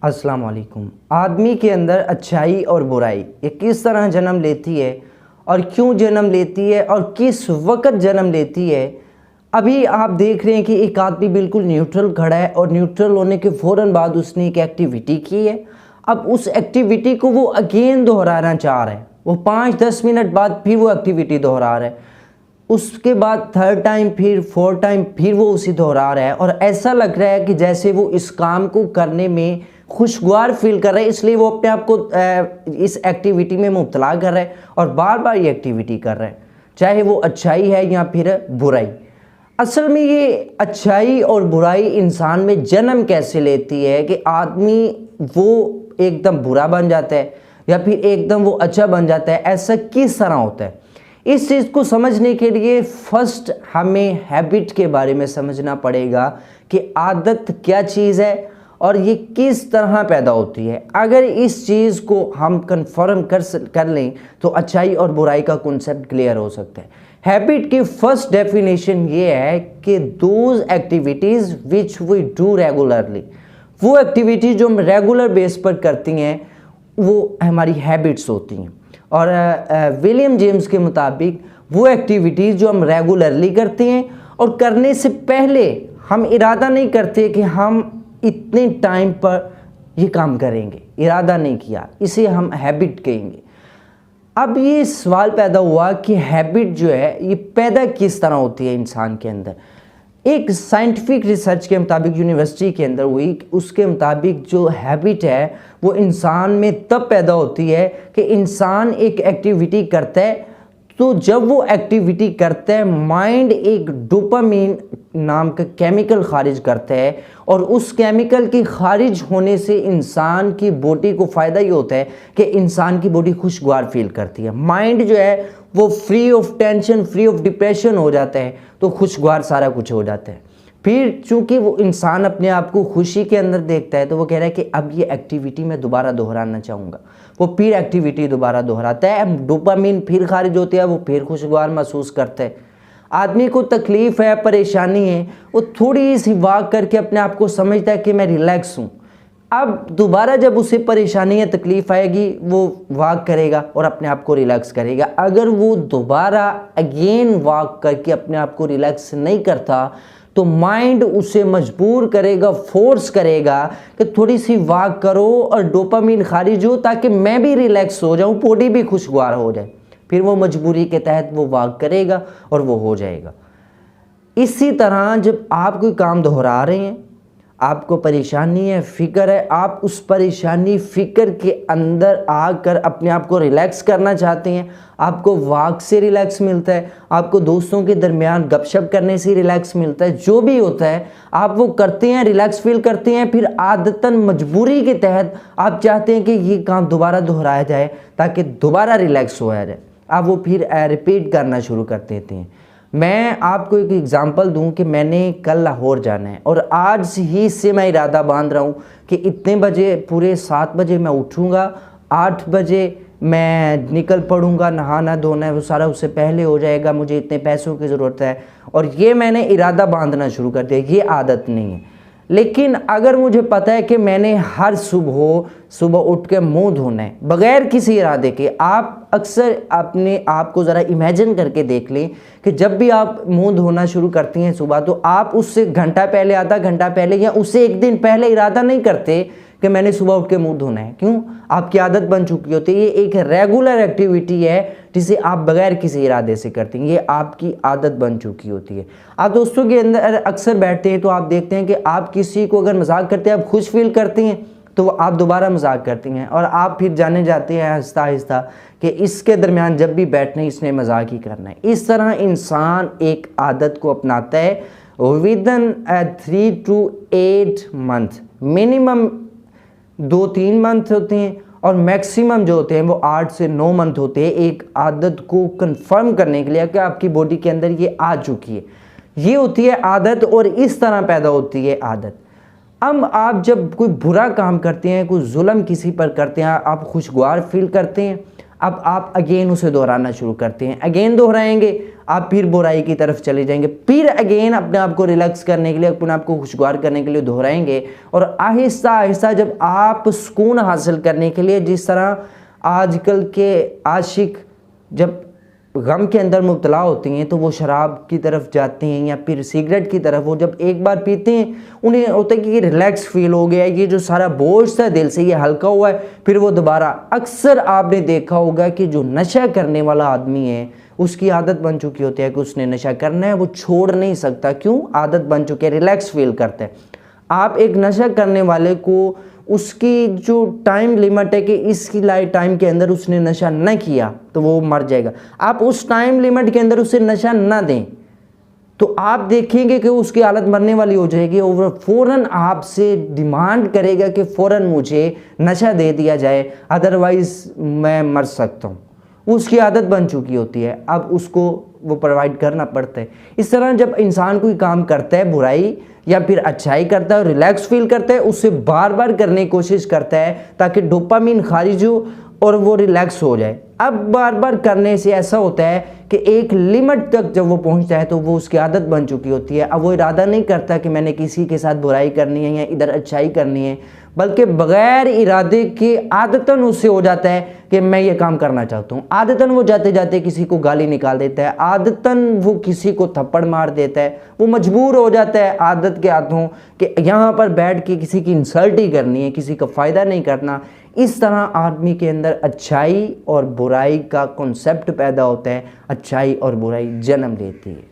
अस्सलाम वालेकुम। आदमी के अंदर अच्छाई और बुराई ये किस तरह जन्म लेती है और क्यों जन्म लेती है और किस वक्त जन्म लेती है। अभी आप देख रहे हैं कि एक आदमी बिल्कुल न्यूट्रल खड़ा है और न्यूट्रल होने के फ़ौरन बाद उसने एक एक्टिविटी की है। अब उस एक्टिविटी को वो अगेन दोहराना चाह रहा है। वो 5-10 मिनट बाद फिर वो एक्टिविटी दोहरा रहा है, उसके बाद थर्ड टाइम फिर फोर्थ टाइम फिर वो उसी दोहरा रहा है और ऐसा लग रहा है कि जैसे वो इस काम को करने में खुशगवार फील कर रहा है, इसलिए वो अपने आप को इस एक्टिविटी में मुब्तला कर रहा है और बार बार ये एक्टिविटी कर रहा है, चाहे वो अच्छाई है या फिर बुराई। असल में ये अच्छाई और बुराई इंसान में जन्म कैसे लेती है कि आदमी वो एकदम बुरा बन जाता है या फिर एकदम वो अच्छा बन जाता है, ऐसा किस तरह होता है। इस चीज़ को समझने के लिए फर्स्ट हमें हैबिट के बारे में समझना पड़ेगा कि आदत क्या चीज़ है और ये किस तरह पैदा होती है। अगर इस चीज़ को हम कंफर्म कर लें तो अच्छाई और बुराई का कॉन्सेप्ट क्लियर हो सकता है। हैबिट की फर्स्ट डेफिनेशन ये है कि those activities which we do regularly, वो एक्टिविटी जो हम रेगुलर बेस पर करती हैं वो हमारी हैबिट्स होती हैं। और विलियम जेम्स के मुताबिक वो एक्टिविटीज़ जो हम रेगुलरली करते हैं और करने से पहले हम इरादा नहीं करते कि हम इतने टाइम पर ये काम करेंगे, इरादा नहीं किया, इसे हम हैबिट कहेंगे। अब ये सवाल पैदा हुआ कि हैबिट जो है ये पैदा किस तरह होती है इंसान के अंदर। एक साइंटिफिक रिसर्च के मुताबिक यूनिवर्सिटी के अंदर हुई, उसके मुताबिक जो हैबिट है वो इंसान में तब पैदा होती है कि इंसान एक एक्टिविटी करता है, तो जब वो एक्टिविटी करता है माइंड एक डोपामीन नाम का केमिकल खारिज करता है और उस केमिकल के खारिज होने से इंसान की बॉडी को फ़ायदा ये होता है कि इंसान की बॉडी खुशगवार फील करती है। माइंड जो है वो free of tension, free of depression हो जाता है, तो खुशगवार सारा कुछ हो जाता है। फिर चूंकि वो इंसान अपने आप को खुशी के अंदर देखता है तो वो कह रहा है कि अब ये एक्टिविटी मैं दोबारा दोहराना चाहूँगा। वो फिर एक्टिविटी दोबारा दोहराता है, डोपामीन फिर खारिज होती है, वो फिर खुशगवार महसूस करता है। आदमी को तकलीफ़ है, परेशानी है, वो थोड़ी सी वॉक करके अपने आप को समझता है कि मैं रिलैक्स हूँ। अब दोबारा जब उसे परेशानी या तकलीफ़ आएगी वो वॉक करेगा और अपने आप को रिलैक्स करेगा। अगर वो दोबारा अगेन वॉक करके अपने आप को रिलैक्स नहीं करता तो माइंड उसे मजबूर करेगा, फोर्स करेगा कि थोड़ी सी वॉक करो और डोपामीन खारिज हो ताकि मैं भी रिलैक्स हो जाऊँ, बॉडी भी खुशगवार हो जाए। फिर वो मजबूरी के तहत वो वॉक करेगा और वो हो जाएगा। इसी तरह जब आप कोई काम दोहरा रहे हैं, आपको परेशानी है, फ़िक्र है, आप उस परेशानी फ़िक्र के अंदर आकर अपने आप को रिलैक्स करना चाहते हैं, आपको वॉक से रिलैक्स मिलता है, आपको दोस्तों के दरमियान गपशप करने से रिलैक्स मिलता है, जो भी होता है आप वो करते हैं, रिलैक्स फील करते हैं। फिर आदतन मजबूरी के तहत आप चाहते हैं कि ये काम दोबारा दोहराया जाए ताकि दोबारा रिलैक्स होया जाए, आप वो फिर रिपीट करना शुरू कर देते हैं। मैं आपको एक एग्ज़ाम्पल दूं कि मैंने कल लाहौर जाना है और आज ही से मैं इरादा बांध रहा हूं कि इतने बजे, पूरे 7 बजे मैं उठूंगा, 8 बजे मैं निकल पड़ूंगा, नहाना धोना है वो सारा उससे पहले हो जाएगा, मुझे इतने पैसों की ज़रूरत है और ये मैंने इरादा बांधना शुरू कर दिया। ये आदत नहीं है। लेकिन अगर मुझे पता है कि मैंने हर सुबह उठ के मुंह धोना है बग़ैर किसी इरादे के, आप अक्सर अपने आप को ज़रा इमेजिन करके देख लें कि जब भी आप मुंह धोना शुरू करती हैं सुबह, तो आप उससे घंटा पहले, आधा घंटा पहले या उससे एक दिन पहले इरादा नहीं करते कि मैंने सुबह उठ के मुंह धोना है। क्यों? आपकी आदत बन चुकी होती है। ये एक रेगुलर एक्टिविटी है जिसे आप बगैर किसी इरादे से करते हैं, ये आपकी आदत बन चुकी होती है। आप दोस्तों के अंदर अक्सर बैठते हैं तो आप देखते हैं कि आप किसी को अगर मजाक करते हैं, आप खुश फील करते हैं तो आप दोबारा मजाक करती हैं और आप फिर जाने जाते हैं आहिस्ता आहिस्ता कि इसके दरमियान जब भी बैठना है इसने मजाक ही करना है। इस तरह इंसान एक आदत को अपनाता है within 3 to 8 month, minimum 2-3 month होते हैं और मैक्सिमम जो होते हैं वो 8 से 9 मंथ होते हैं, एक आदत को कंफर्म करने के लिए कि आपकी बॉडी के अंदर ये आ चुकी है। ये होती है आदत और इस तरह पैदा होती है आदत। अब आप जब कोई बुरा काम करते हैं, कोई जुल्म किसी पर करते हैं, आप खुशगवार फील करते हैं। अब आप अगेन उसे दोहराना शुरू करते हैं, अगेन दोहराएंगे, आप फिर बुराई की तरफ चले जाएंगे, फिर अगेन अपने आप को रिलैक्स करने के लिए, अपने आप को खुशगवार करने के लिए दोहराएंगे। और आहिस्ता आहिस्ता जब आप सुकून हासिल करने के लिए, जिस तरह आजकल के आशिक जब गम के अंदर मुब्तला होते हैं तो वो शराब की तरफ जाते हैं या फिर सिगरेट की तरफ, वो जब एक बार पीते हैं उन्हें होता है कि रिलैक्स फील हो गया है, ये जो सारा बोझ था दिल से ये हल्का हुआ है, फिर वो दोबारा। अक्सर आपने देखा होगा कि जो नशा करने वाला आदमी है उसकी आदत बन चुकी होती है कि उसने नशा करना है, वो छोड़ नहीं सकता। क्यों? आदत बन चुकी है, रिलैक्स फील करते हैं। आप एक नशा करने वाले को उसकी जो टाइम लिमिट है कि इसकी लाइफ टाइम के अंदर उसने नशा न किया तो वो मर जाएगा, आप उस टाइम लिमिट के अंदर उसे नशा न दें तो आप देखेंगे कि उसकी हालत मरने वाली हो जाएगी और वो फ़ौरन आपसे डिमांड करेगा कि फ़ौरन मुझे नशा दे दिया जाए, अदरवाइज़ मैं मर सकता हूँ। उसकी आदत बन चुकी होती है, अब उसको वो प्रोवाइड करना पड़ता है। इस तरह जब इंसान कोई काम करता है, बुराई या फिर अच्छाई करता है, रिलैक्स फील करता है, उससे बार बार करने की कोशिश करता है ताकि डोपामिन खारिज हो और वो रिलैक्स हो जाए। अब बार बार करने से ऐसा होता है कि एक लिमिट तक जब वो पहुंचता है तो वो उसकी आदत बन चुकी होती है। अब वो इरादा नहीं करता कि मैंने किसी के साथ बुराई करनी है या इधर अच्छाई करनी है, बल्कि बगैर इरादे के आदतन उससे हो जाता है कि मैं ये काम करना चाहता हूँ। आदतन वो जाते जाते किसी को गाली निकाल देता है, आदतन वो किसी को थप्पड़ मार देता है, वो मजबूर हो जाता है आदत के हाथों कि यहाँ पर बैठ के किसी की इंसल्ट ही करनी है, किसी का फ़ायदा नहीं करना। इस तरह आदमी के अंदर अच्छाई और बुराई का कॉन्सेप्ट पैदा होता है, अच्छाई और बुराई जन्म लेती है।